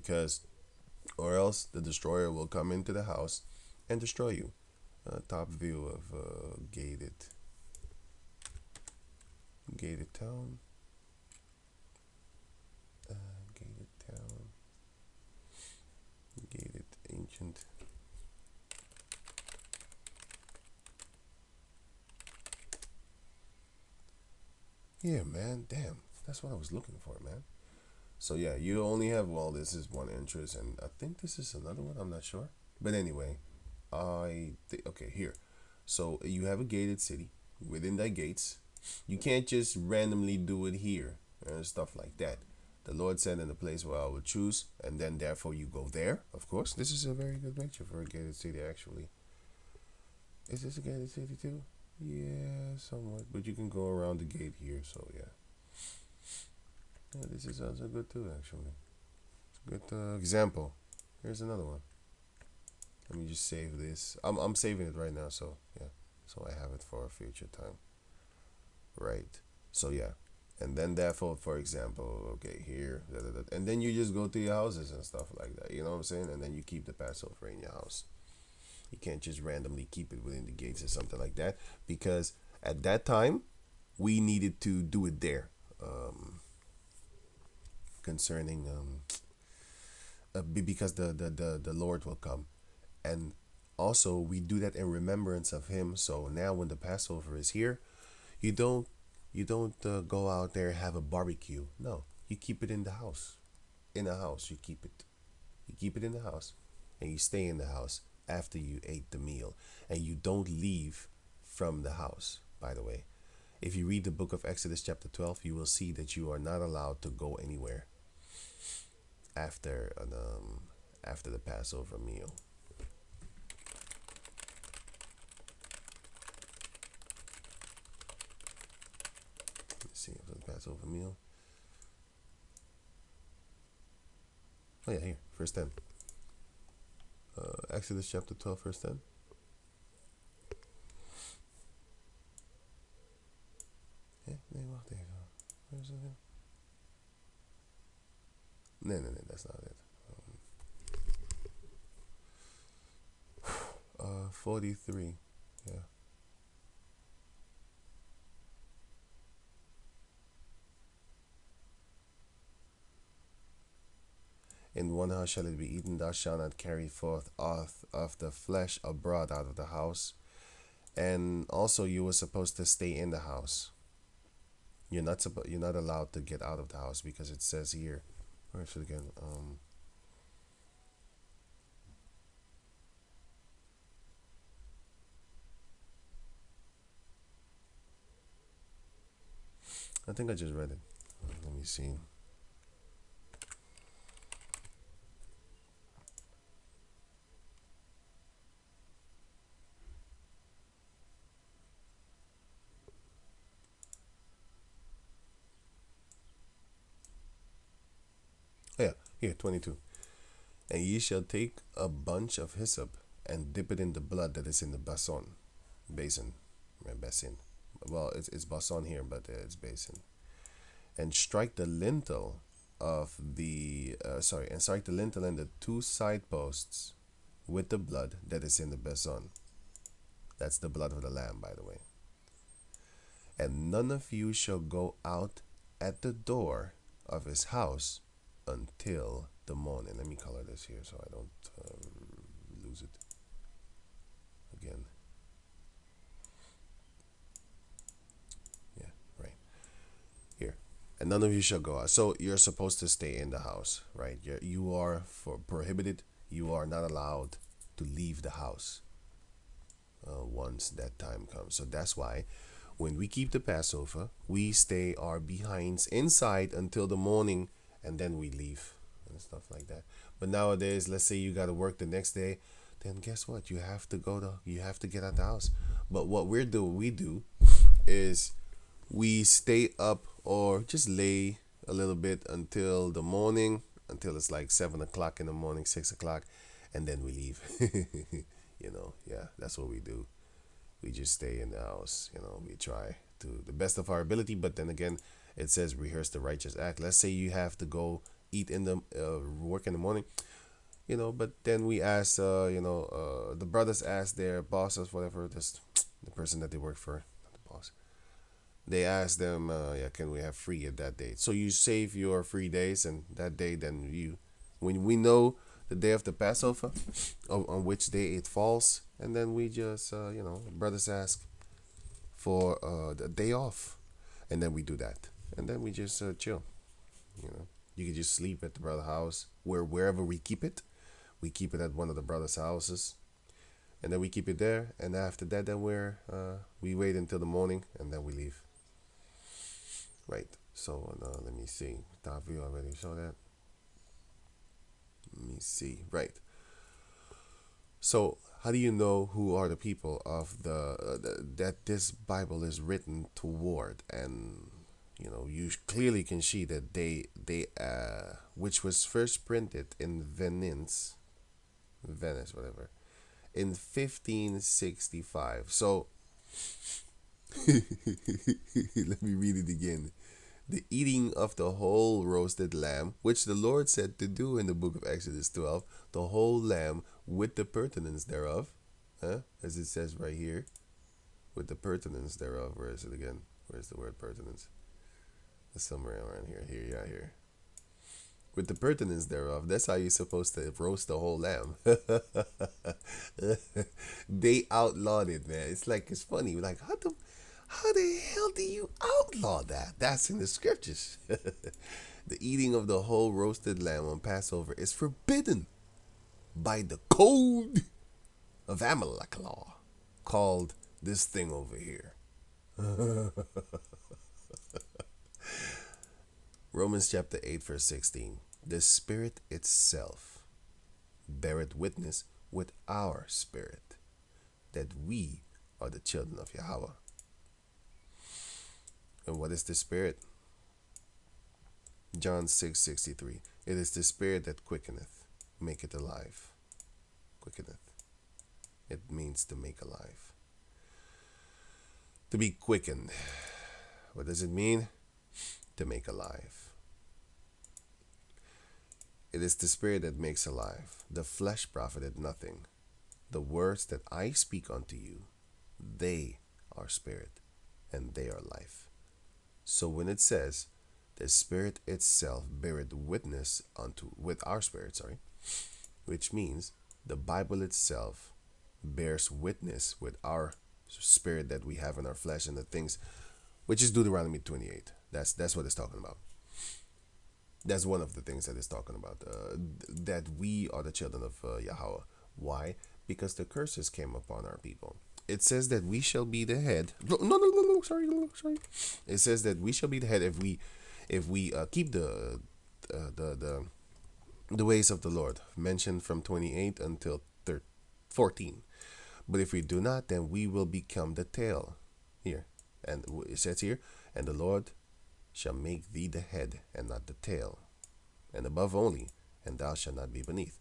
because, or else the destroyer will come into the house and destroy you. Top view of gated town. Gated town. Gated ancient. Yeah, man. Damn, that's what I was looking for, man. So yeah, you only have, well, this is one entrance, and I think this is another one. I'm not sure, but anyway, okay, here. So you have a gated city. Within that gates, you can't just randomly do it here and stuff like that. The Lord said, in the place where I will choose, and then therefore you go there. Of course, this is a very good picture for a gated city. Actually, is this a gated city too? Yeah, somewhat, but you can go around the gate here. So yeah, yeah, this is also good too. Actually, it's a good example. Here's another one. Let me just save this. I'm saving it right now. So yeah, so I have it for a future time. Right. So yeah, and then therefore, for example, okay, here, da, da, da, and then you just go to your houses and stuff like that. You know what I'm saying? And then you keep the Passover in your house. You can't just randomly keep it within the gates or something like that, because at that time we needed to do it there. Concerning because the Lord will come, and also we do that in remembrance of Him. So now when the Passover is here, you don't go out there and have a barbecue. No, you keep it in the house. In the house, you keep it. You keep it in the house, and you stay in the house after you ate the meal, and you don't leave from the house. By the way, if you read the book of Exodus chapter 12, you will see that you are not allowed to go anywhere after after the Passover meal. Let's see, after the Passover meal. Oh yeah, here, verse 10. Exodus chapter 12, verse 10. Yeah, wacht even. Where is it? No, that's not it. 43. Yeah. In one house shall it be eaten. Thou shalt not carry forth of the flesh abroad out of the house. And also, you were supposed to stay in the house. You're not allowed to get out of the house, because it says here. Where is it again? I think I just read it. Let me see. Oh yeah, here, 22. And ye shall take a bunch of hyssop and dip it in the blood that is in the basin, basin. Well, it's basin here, but it's basin. And strike the lintel of the and strike the lintel and the two side posts with the blood that is in the basin. That's the blood of the lamb, by the way. And none of you shall go out at the door of his house until the morning. Let me color this here so I don't lose it again. Yeah, right here. And none of you shall go out. So you're supposed to stay in the house, right? You are prohibited. You are not allowed to leave the house once that time comes. So that's why when we keep the Passover, we stay our behinds inside until the morning, and then we leave and stuff like that. But nowadays, let's say you got to work the next day, then guess what? You have to get out the house. But what we do is we stay up or just lay a little bit until the morning, until it's like 7 o'clock in the morning, 6 o'clock, and then we leave. Yeah, that's what we do. We just stay in the house. We try to the best of our ability, but then again, it says rehearse the righteous act. Let's say you have to go eat in the work in the morning, but then we ask, the brothers ask their bosses, whatever, this the person that they work for, not the boss. They ask them, yeah, can we have free at that date? So you save your free days, and that day, then when we know the day of the Passover, on which day it falls, and then we just, brothers ask for the day off, and then we do that, and then we just chill. You know, you can just sleep at the brother house, wherever we keep it. We keep it at one of the brothers' houses, and then we keep it there. And after that, then we wait until the morning, and then we leave. Right. So let me see. Tavi already saw that. Let me see. Right. So how do you know who are the people of that this Bible is written toward? And you clearly can see that they which was first printed in Venice, whatever, in 1565. So let me read it again. The eating of the whole roasted lamb, which the Lord said to do in the book of Exodus 12, the whole lamb with the pertinence thereof, as it says right here, with the pertinence thereof. Where is it again? Where's the word pertinence? It's somewhere around here. Here. With the pertinence thereof. That's how you're supposed to roast the whole lamb. They outlawed it, man. It's funny. Like, how the hell do you outlaw that? That's in the scriptures. The eating of the whole roasted lamb on Passover is forbidden by the code of Amalek law, called this thing over here. Romans chapter 8 verse 16. The Spirit itself beareth witness with our spirit that we are the children of Yahweh. And what is the Spirit? John 6:63. It is the Spirit that quickeneth, maketh alive. Quickeneth. It means to make alive. To be quickened. What does it mean? To make alive. It is the Spirit that makes alive. The flesh profited nothing. The words that I speak unto you, they are spirit, and they are life. So when it says, the Spirit itself beareth witness with our spirit, which means the Bible itself bears witness with our spirit that we have in our flesh, and the things, which is Deuteronomy 28. That's what it's talking about. That's one of the things that it's talking about, that we are the children of Yahweh. Why? Because the curses came upon our people. It says that we shall be the head. No, sorry. It says that we shall be the head if we keep the ways of the Lord, mentioned from 28 until 14. But if we do not, then we will become the tail. Here, and it says here, and the Lord shall make thee the head and not the tail, and above only, and thou shalt not be beneath.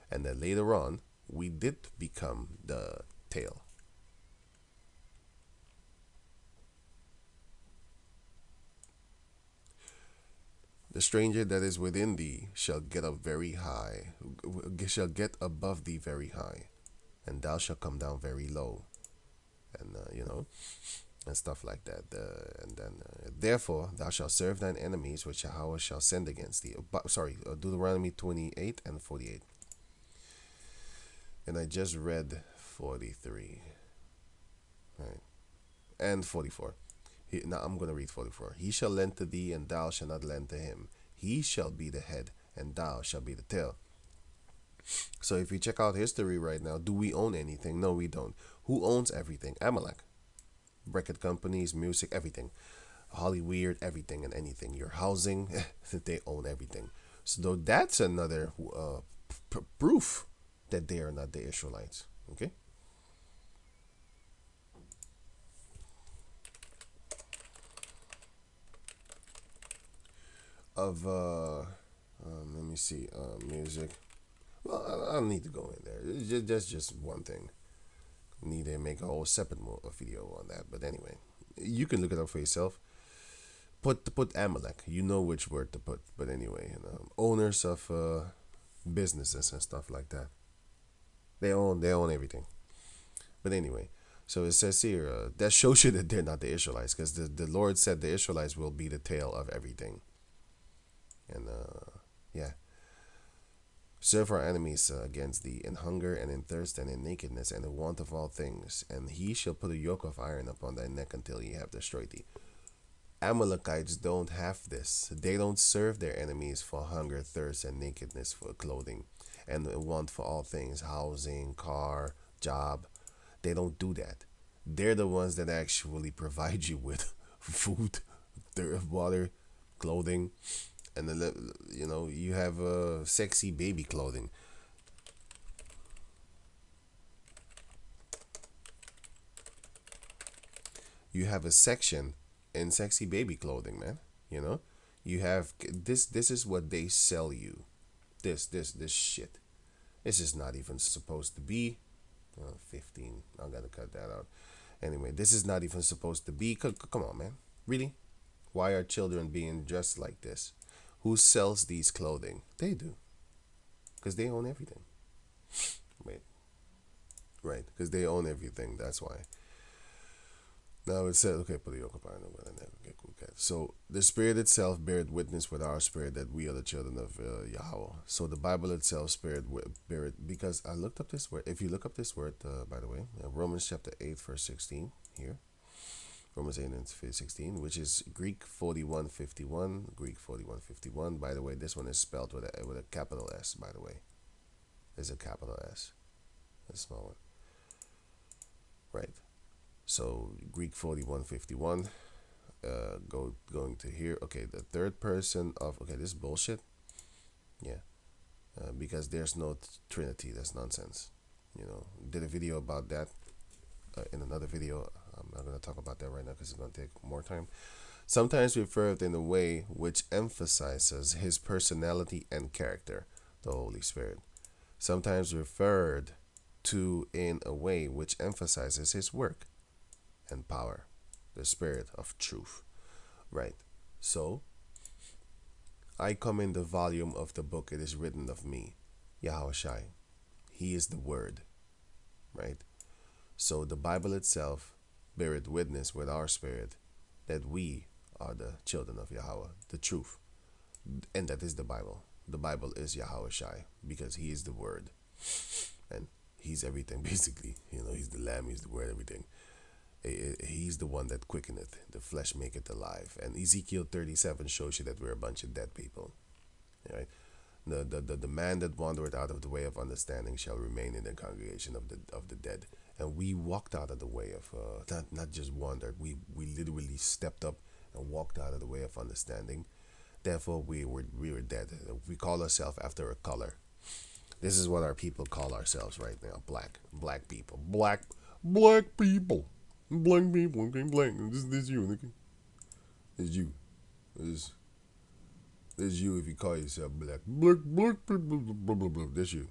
And then later on, we did become the tail. The stranger that is within thee shall get up very high, shall get above thee very high, and thou shalt come down very low. And and stuff like that. And then, therefore, thou shalt serve thine enemies, which Yahweh shall send against thee. Deuteronomy 28 and 48. And I just read 43. Right. And 44. Now I'm going to read 44. He shall lend to thee, and thou shalt not lend to him. He shall be the head, and thou shalt be the tail. So if we check out history right now, do we own anything? No, we don't. Who owns everything? Amalek. Record companies, music, everything. Hollywood, everything and anything. Your housing, they own everything. So that's another proof that they are not the Israelites. Okay? Let me see, music. Well, I don't need to go in there. That's just one thing. Need to make a whole separate video on that. But anyway, you can look it up for yourself. Put Amalek. You know which word to put. But anyway, owners of businesses and stuff like that. They own everything. But anyway, so it says here that shows you that they're not the Israelites, because the Lord said the Israelites will be the tail of everything. And yeah, serve our enemies against thee in hunger and in thirst and in nakedness and in want of all things, and he shall put a yoke of iron upon thy neck until he have destroyed thee. Amalekites don't have this. They don't serve their enemies for hunger, thirst, and nakedness, for clothing, and want for all things, housing, car, job. They don't do that. They're the ones that actually provide you with food, water, clothing, and then you have sexy baby clothing. You have a section in sexy baby clothing, man. You know, you have this. This is what they sell you. This shit. This is not even supposed to be. 15. I gotta cut that out. Anyway, this is not even supposed to be. Come on, man. Really? Why are children being dressed like this? Who sells these clothing? They do. Because they own everything. Wait. Right. Because they own everything. That's why. Now it says, okay, put the yoke upon them. Okay. So the Spirit itself beareth witness with our spirit that we are the children of Yahweh. So the Bible itself beareth, because I looked up this word. If you look up this word, by the way, Romans chapter 8, verse 16 here. Romans 8 and 16, which is Greek 4151. Greek 4151. By the way, this one is spelled with a capital S, by the way. There's a capital S. A small one. Right. So Greek 4151, going to here. Okay, the third person of, okay, this is bullshit. Yeah, because there's no Trinity. That's nonsense. Did a video about that in another video. I'm not going to talk about that right now because it's going to take more time. Sometimes referred in a way which emphasizes his personality and character, the Holy Spirit. Sometimes referred to in a way which emphasizes his work and power, the Spirit of truth. Right. So, I come in the volume of the book, it is written of me, Yahushai. He is the Word. Right. So the Bible itself beareth witness with our spirit that we are the children of Yahweh, the truth. And that is the Bible. The Bible is Yahushai because he is the Word. And he's everything, basically. He's the Lamb, he's the Word, everything. He's the one that quickeneth, the flesh maketh alive. And Ezekiel 37 shows you that we're a bunch of dead people. Right? The man that wandereth out of the way of understanding shall remain in the congregation of the dead. And we walked out of the way of not just wandered. We literally stepped up and walked out of the way of understanding. Therefore, we were dead. We call ourselves after a color. This is what our people call ourselves right now: black people, black people. Blank people, blank. This you, nigga. This you. This you if you call yourself black. Black people, blah, blah, blah. This you.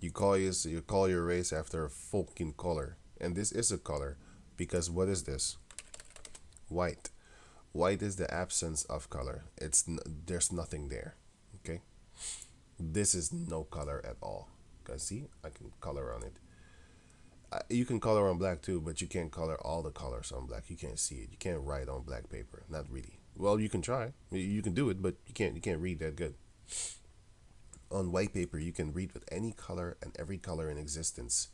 You call your race after a fucking color. And this is a color. Because what is this? White. White is the absence of color. There's nothing there. Okay? This is no color at all. Guys, see? I can color on it. You can color on black too, but you can't color all the colors on black. You can't see it. You can't write on black paper. Not really. Well, you can try. You can do it, but you can't read that good. On white paper, you can read with any color and every color in existence.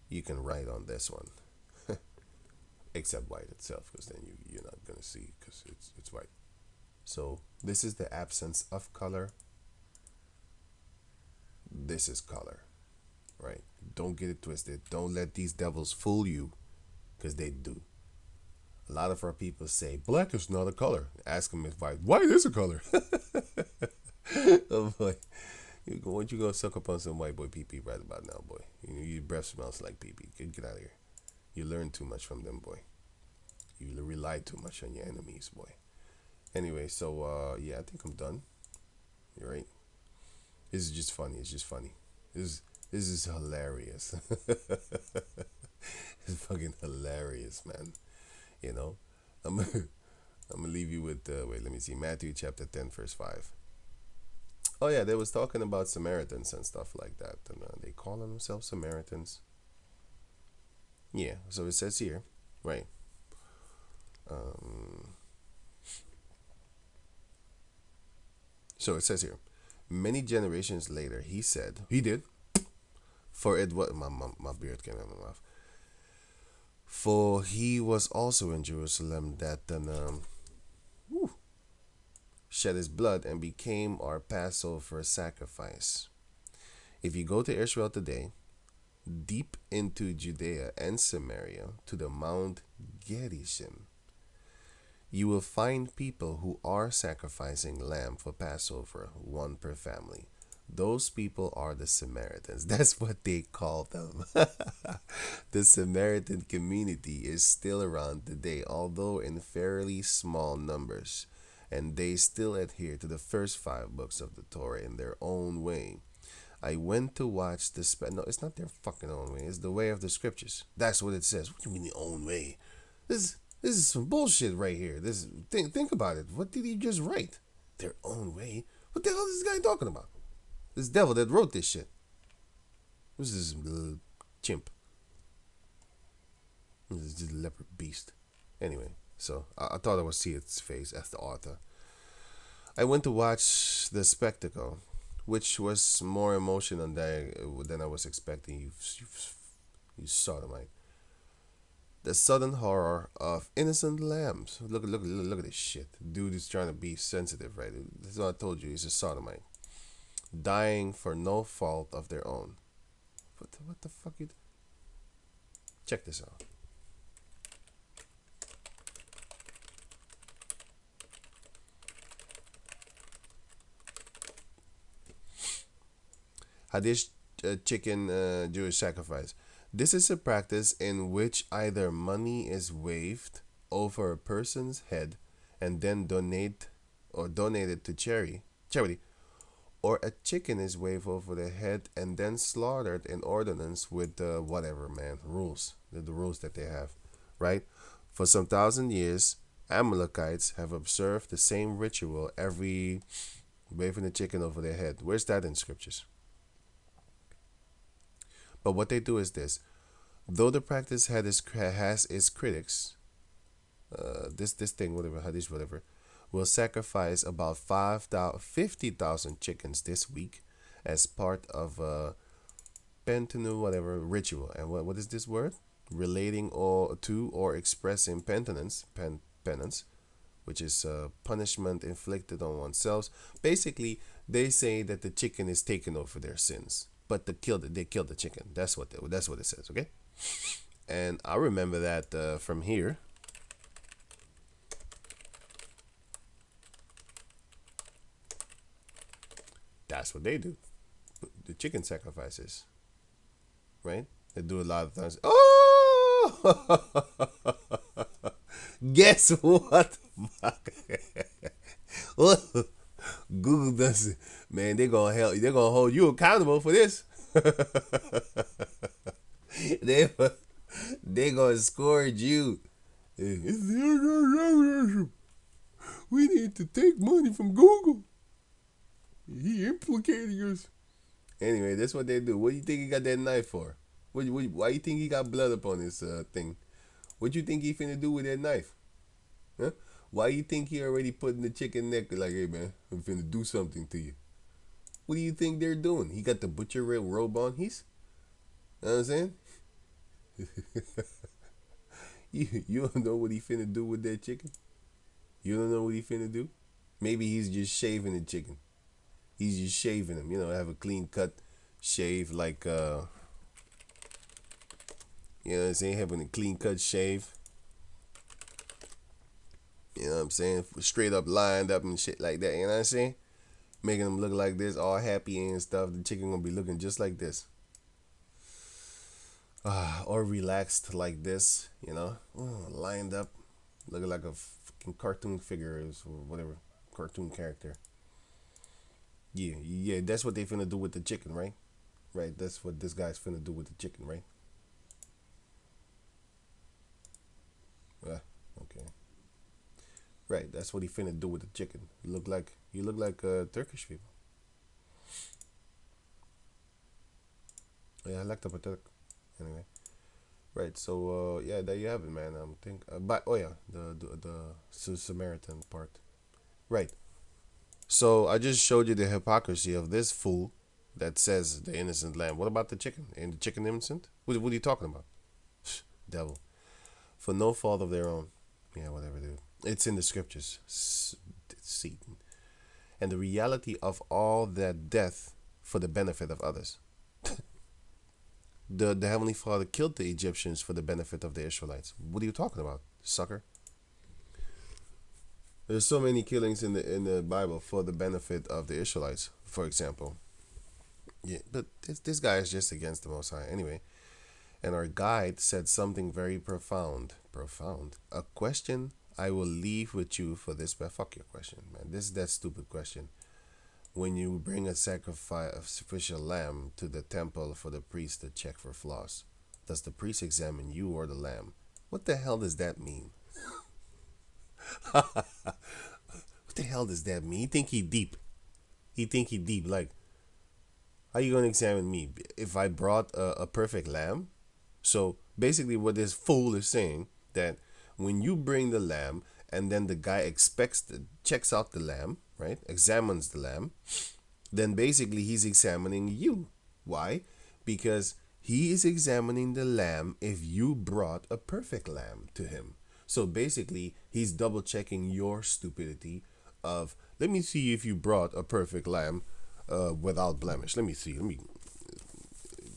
You can write on this one, except white itself, because then you're not gonna see because it's white. So this is the absence of color. This is color. Right? Don't get it twisted. Don't let these devils fool you, because they do. A lot of our people say black is not a color. Ask them if white is a color. Oh boy, what you gonna suck up on some white boy pee right about now, boy? Your breath smells like pee. Get out of here. You learn too much from them, boy. You rely too much on your enemies, boy. Anyway, so yeah, I think I'm done. You're right. This is just funny. It's just funny. This is hilarious. It's fucking hilarious, man. I'm I'm gonna leave you with wait. Let me see. Matthew chapter 10, verse 5. Oh yeah, they was talking about Samaritans and stuff like that, and they calling themselves Samaritans. Yeah. So it says here, right? Um, so it says here, many generations later, he said, he did, for it was my beard came out of my mouth. For he was also in Jerusalem that then shed his blood and became our Passover sacrifice. If you go to Israel today, deep into Judea and Samaria, to the Mount Gerizim, you will find people who are sacrificing lamb for Passover, one per family. Those people are the Samaritans. That's what they call them. The Samaritan community is still around today, although in fairly small numbers, and they still adhere to the first 5 books of the Torah in their own way. I went to watch the no, it's not their fucking own way. It's the way of the scriptures. That's what it says. What do you mean the own way? This is some bullshit right here. Think about it. What did he just write? Their own way. What the hell is this guy talking about? This devil that wrote this shit. This is this chimp. This is just a leopard beast. Anyway, so I thought I would see its face as the author. I went to watch the spectacle, which was more emotional than I was expecting. You sodomite. The sudden horror of innocent lambs. Look at this shit. Dude is trying to be sensitive, right? That's what I told you. He's a sodomite, dying for no fault of their own. What the fuck you? Check this out. Hadith chicken Jewish sacrifice. This is a practice in which either money is waved over a person's head and then donated to charity, or a chicken is waved over the head and then slaughtered in ordinance with the whatever rules, the rules that they have, right? For some 1,000 years, Amalekites have observed the same ritual every waving the chicken over their head. Where's that in scriptures? But what they do is this: though the practice has its critics, this thing, whatever, hadith, whatever, will sacrifice about 50,000 chickens this week as part of a pentanu, whatever, ritual. And what is this word? Relating to or expressing penance, which is punishment inflicted on oneself. Basically, they say that the chicken is taken over their sins. But they killed the chicken. That's what it says, okay? And I remember that from here. That's what they do. The chicken sacrifices, right? They do a lot of times. Oh, guess what? Google does it, man. They're gonna hold you accountable for this. they gonna scourge you. We need to take money from Google. He implicating us. Anyway, that's what they do. What do you think he got that knife for? Why you think he got blood upon his thing? What you think he finna do with that knife? Huh? Why you think he already put in the chicken neck like, hey man, I'm finna do something to you? What do you think they're doing? He got the butcher robe on. You know what I'm saying? you don't know what he finna do with that chicken? You don't know what he finna do? Maybe he's just shaving the chicken. He's just shaving him. Have a clean cut shave like, you know what I'm saying? Having a clean cut shave. You know what I'm saying? Straight up lined up and shit like that. You know what I'm saying? Making them look like this, all happy and stuff. The chicken gonna be looking just like this. Or relaxed like this, lined up. Looking like a fucking cartoon figure or whatever. Cartoon character. Yeah, that's what they finna do with the chicken, right? Right, that's what this guy's finna do with the chicken, right? Okay. Right, that's what he finna do with the chicken. You look like Turkish people. Yeah, I like the patak. Anyway, right. So yeah, there you have it, man. Think, but oh yeah, the Samaritan part. Right. So I just showed you the hypocrisy of this fool that says the innocent lamb. What about the chicken? Ain't the chicken innocent? What are you talking about? Devil. For no fault of their own. Yeah, whatever, dude. It's in the scriptures. Satan. And the reality of all that death for the benefit of others. The Heavenly Father killed the Egyptians for the benefit of the Israelites. What are you talking about, sucker? There's so many killings in the Bible for the benefit of the Israelites, for example. Yeah, but this guy is just against the Most High anyway. And our guide said something very profound. Profound. A question I will leave with you for this. But fuck your question, man. This is that stupid question. When you bring a sacrificial lamb to the temple for the priest to check for flaws, does the priest examine you or the lamb? What the hell does that mean? What the hell does that mean? He think he deep. He think he deep. Like, how you gonna examine me if I brought a perfect lamb? So basically, what this fool is saying that when you bring the lamb and then the guy checks out the lamb, right? Examines the lamb, then basically he's examining you. Why? Because he is examining the lamb if you brought a perfect lamb to him. So basically, he's double checking your stupidity of, let me see if you brought a perfect lamb without blemish. Let me see. Let me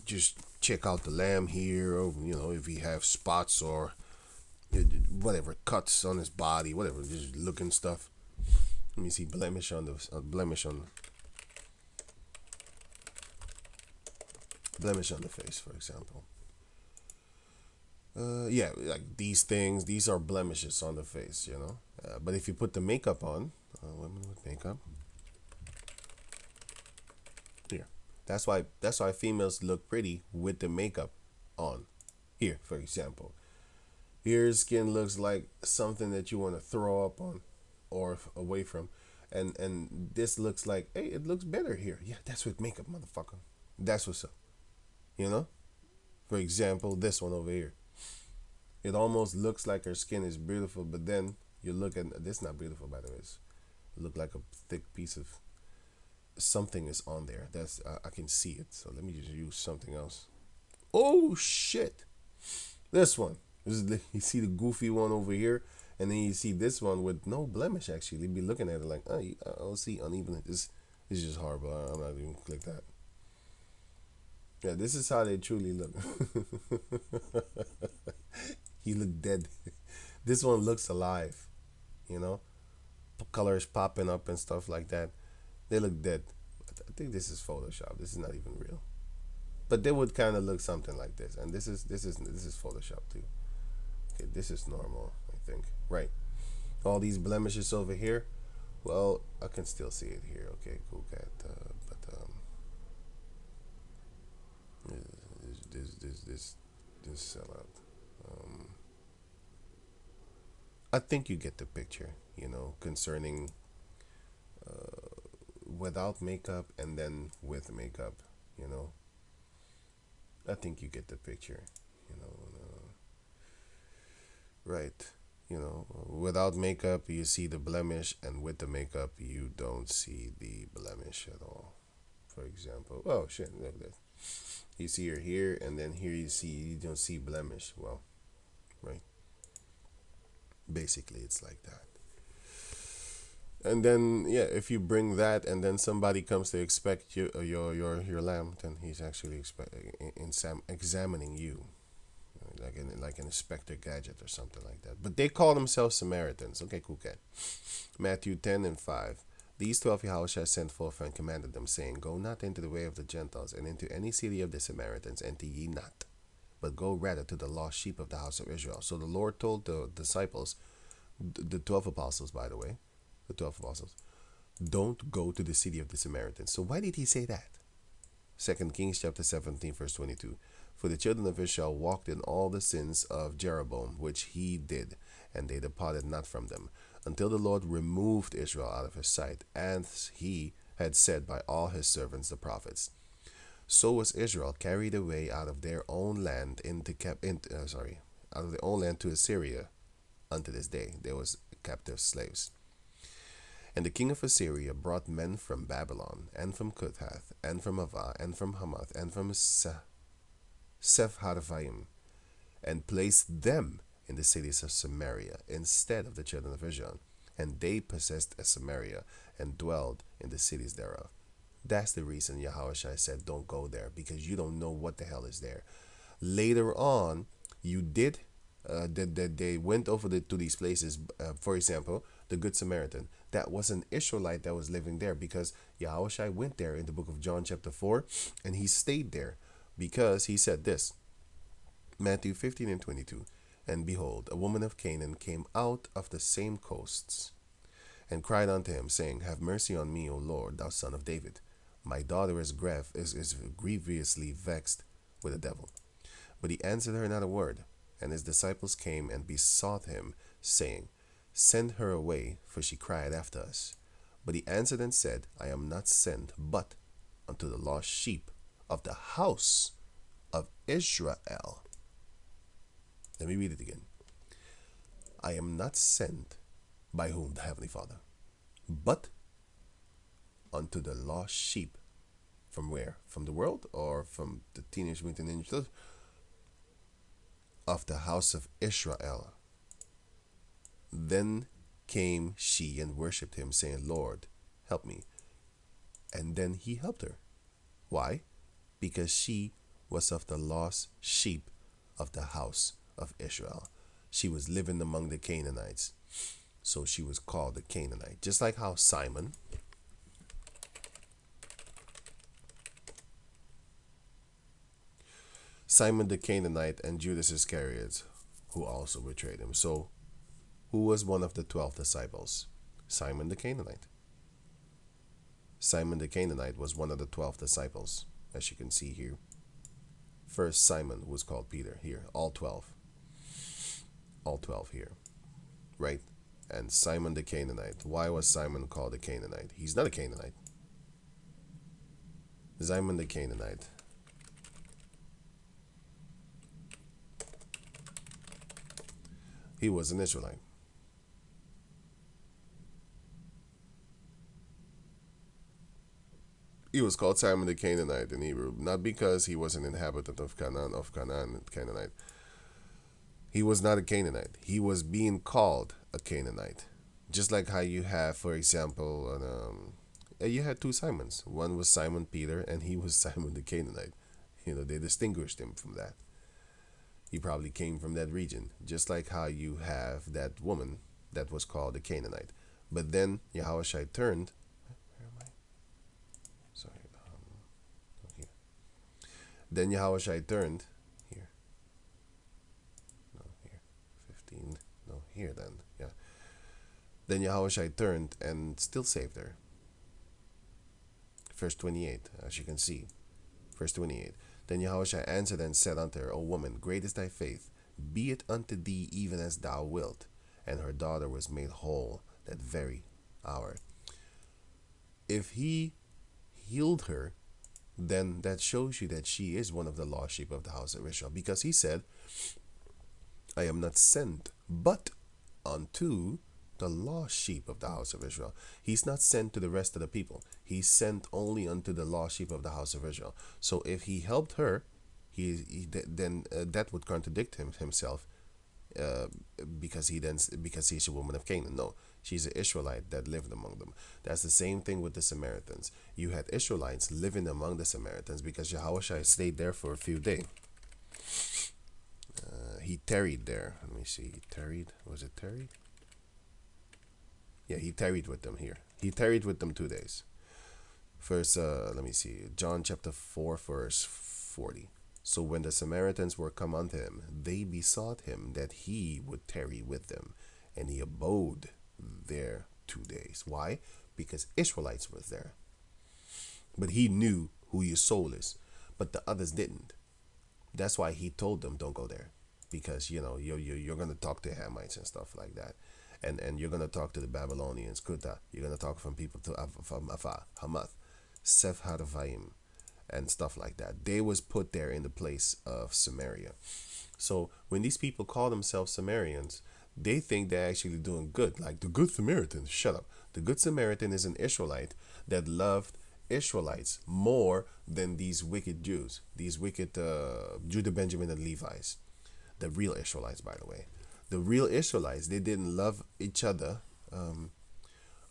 just check out the lamb here, or, if he have spots or whatever, cuts on his body, whatever, just looking stuff. Let me see blemish on the face, for example. Yeah, like these things, these are blemishes on the face, but if you put the makeup on, women with makeup, here, that's why females look pretty with the makeup on. Here, for example, your skin looks like something that you want to throw up on or away from, and this looks like, hey, it looks better here. Yeah, that's with makeup, motherfucker. That's what's up. For example, this one over here. It almost looks like her skin is beautiful, but then you look at this. Not beautiful, by the way. It look like a thick piece of something is on there. That's I can see it. So let me just use something else. Oh shit! This one. You see the goofy one over here, and then you see this one with no blemish. Actually, you'd be looking at it like, oh, I'll see uneven. This is just horrible. I'm not even click that. Yeah, this is how they truly look. He look dead. This one looks alive, colors popping up and stuff like that. They look dead. I think this is Photoshop. This is not even real, but they would kind of look something like this. And this is Photoshop too. Okay, this is normal, I think. Right. All these blemishes over here. Well, I can still see it here. Okay, cool, cat. This sellout. I think you get the picture, concerning without makeup and then with makeup, I think you get the picture, right. Without makeup, you see the blemish, and with the makeup, you don't see the blemish at all. For example, oh shit, look at that. You see her here, and then here you don't see blemish. Well, right. Basically, it's like that. And then, yeah, if you bring that, and then somebody comes to expect your lamb, then he's actually examining you, like an Inspector Gadget or something like that. But they call themselves Samaritans. Okay, cool, cat. Matthew 10:5. These 12 Yahushua sent forth and commanded them, saying, Go not into the way of the Gentiles, and into any city of the Samaritans enter ye not, but go rather to the lost sheep of the house of Israel. So the Lord told the disciples, the 12 apostles, by the way, the 12 apostles, don't go to the city of the Samaritans. So why did he say that? 2 Kings chapter 17, verse 22. For the children of Israel walked in all the sins of Jeroboam, which he did, and they departed not from them. until the Lord removed Israel out of his sight, as he had said by all his servants the prophets. So was Israel carried away out of their own land out of their own land to Assyria unto this day. There was captive slaves. And the king of Assyria brought men from Babylon, and from Cuthath, and from Avah, and from Hamath, and from Sepharvaim, and placed them in the cities of Samaria instead of the children of Israel. And they possessed Samaria, and dwelled in the cities thereof. That's the reason Yahushua said, don't go there, because you don't know what the hell is there. Later on, you did they went over to these places. For example, the Good Samaritan. That was an Israelite that was living there, because Yahushua went there in the book of John chapter 4, and he stayed there because he said this. Matthew 15 and 22. And behold, a woman of Canaan came out of the same coasts, and cried unto him, saying, Have mercy on me, O Lord, thou son of David. My daughter is grievously vexed with a devil. But he answered her not a word. And his disciples came and besought him, saying, Send her away, for she cried after us. But he answered and said, I am not sent but unto the lost sheep of the house of Israel. Let me read it again. I am not sent by whom? The Heavenly Father. But unto the lost sheep. From where? From the world, or from the Teenage Mutant Ninja Turtles? Of the house of Israel. Then came she and worshipped him, saying, Lord, help me. And then he helped her. Why? Because she was of the lost sheep of the house of Israel. She was living among the Canaanites, so she was called a Canaanite. Just like how Simon the Canaanite and Judas Iscariot, who also betrayed him. So, who was one of the 12 disciples? Simon the Canaanite. Simon the Canaanite was one of the 12 disciples, as you can see here. First Simon was called Peter. Here, all 12. All 12 here. Right? And Simon the Canaanite. Why was Simon called a Canaanite? He's not a Canaanite. Simon the Canaanite. He was an Israelite. He was called Simon the Canaanite in Hebrew, not because he was an inhabitant of Canaan, Canaanite. He was not a Canaanite. He was being called a Canaanite. Just like how you have, for example, you had two Simons. One was Simon Peter, and he was Simon the Canaanite. They distinguished him from that. He probably came from that region, just like how you have that woman that was called a Canaanite. But then Yahushua turned. Where am I? Sorry. Here. Then Yahushua turned here. No, here. 15. No, here then. Yeah. Then Yahushua turned and still saved her. Verse 28, as you can see. Verse 28. Then Yahushua answered and said unto her, O woman, great is thy faith. Be it unto thee even as thou wilt. And her daughter was made whole that very hour. If he healed her, then that shows you that she is one of the lost sheep of the house of Israel. Because he said, I am not sent but unto the lost sheep of the house of Israel. He's not sent to the rest of the people. He's sent only unto the lost sheep of the house of Israel. So if he helped her, then that would contradict himself, because she's a woman of Canaan. No, she's an Israelite that lived among them. That's the same thing with the Samaritans. You had Israelites living among the Samaritans because Yahushua stayed there for a few days. He tarried there. Let me see. He tarried. Was it tarried? Yeah, he tarried with them here. He tarried with them 2 days. First, let me see. John chapter 4, verse 40. So when the Samaritans were come unto him, they besought him that he would tarry with them. And he abode there 2 days. Why? Because Israelites was there. But he knew who your soul is. But the others didn't. That's why he told them, don't go there. Because, you're going to talk to Hamites and stuff like that. and you're gonna talk to the Babylonians, Kuta. You're gonna talk from people to from Afar, Hamath, Seth Harvaim, and stuff like that. They was put there in the place of Samaria. So when these people call themselves Samaritans, they think they're actually doing good, like the Good Samaritan. Shut up. The Good Samaritan is an Israelite that loved Israelites more than these wicked Jews, these wicked Judah, Benjamin, and Levites. The real Israelites, by the way. The real Israelites, they didn't love each other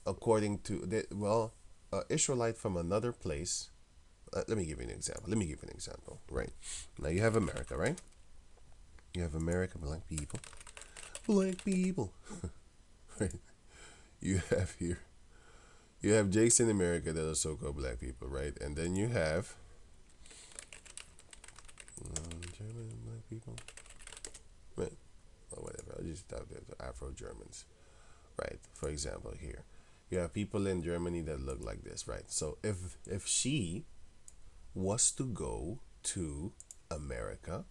according to, Israelite from another place. Let me give you an example. Right. Now you have America, right? You have America, black people. Black people. Right. You have Jakes in America that are so-called black people, right? And then you have German black people, right? Or whatever. I'll just have the Afro-Germans, right? For example, here you have people in Germany that look like this, right? So if she was to go to America,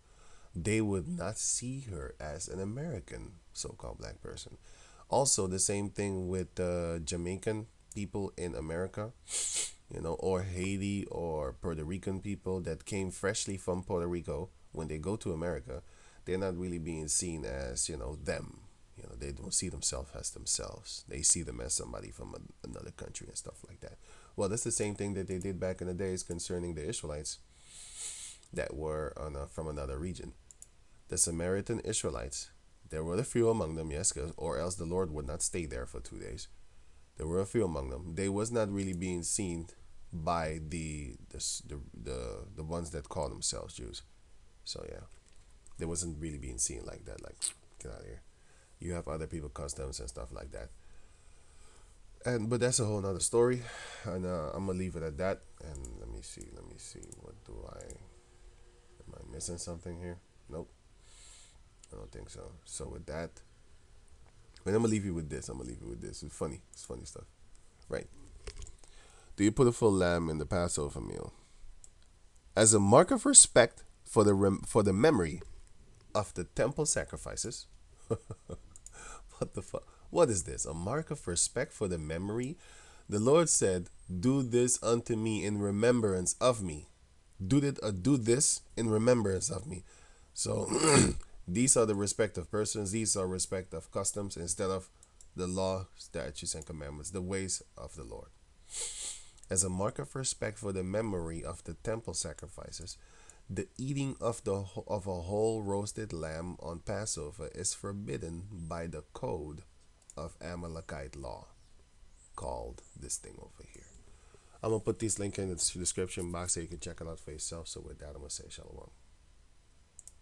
they would not see her as an American so-called black person. Also, the same thing with Jamaican people in America, or Haiti or Puerto Rican people that came freshly from Puerto Rico. When they go to America, they're not really being seen as, them. They don't see themselves as themselves. They see them as somebody from another country and stuff like that. Well, that's the same thing that they did back in the days concerning the Israelites that were from another region. The Samaritan Israelites, there were a few among them, yes, or else the Lord would not stay there for 2 days. There were a few among them. They was not really being seen by the ones that call themselves Jews. So yeah, they wasn't really being seen like that. Like, get out of here. You have other people customs and stuff like that. But that's a whole nother story, and I'm gonna leave it at that. And let me see. What do am I missing something here? Nope. I don't think so. So with that, but I'm gonna leave you with this. It's funny. It's funny stuff, right? Do you put a full lamb in the Passover meal as a mark of respect for the memory of the temple sacrifices? What the fuck? What is this? A mark of respect for the memory? The Lord said, "Do this unto me in remembrance of me." Do this in remembrance of me. So these are the respect of persons. These are respect of customs instead of the law, statutes, and commandments, the ways of the Lord. As a mark of respect for the memory of the temple sacrifices, the eating of a whole roasted lamb on Passover is forbidden by the code of Amalekite law, called this thing over here. I'm going to put this link in the description box so you can check it out for yourself. So with that, I'm going to say shalom.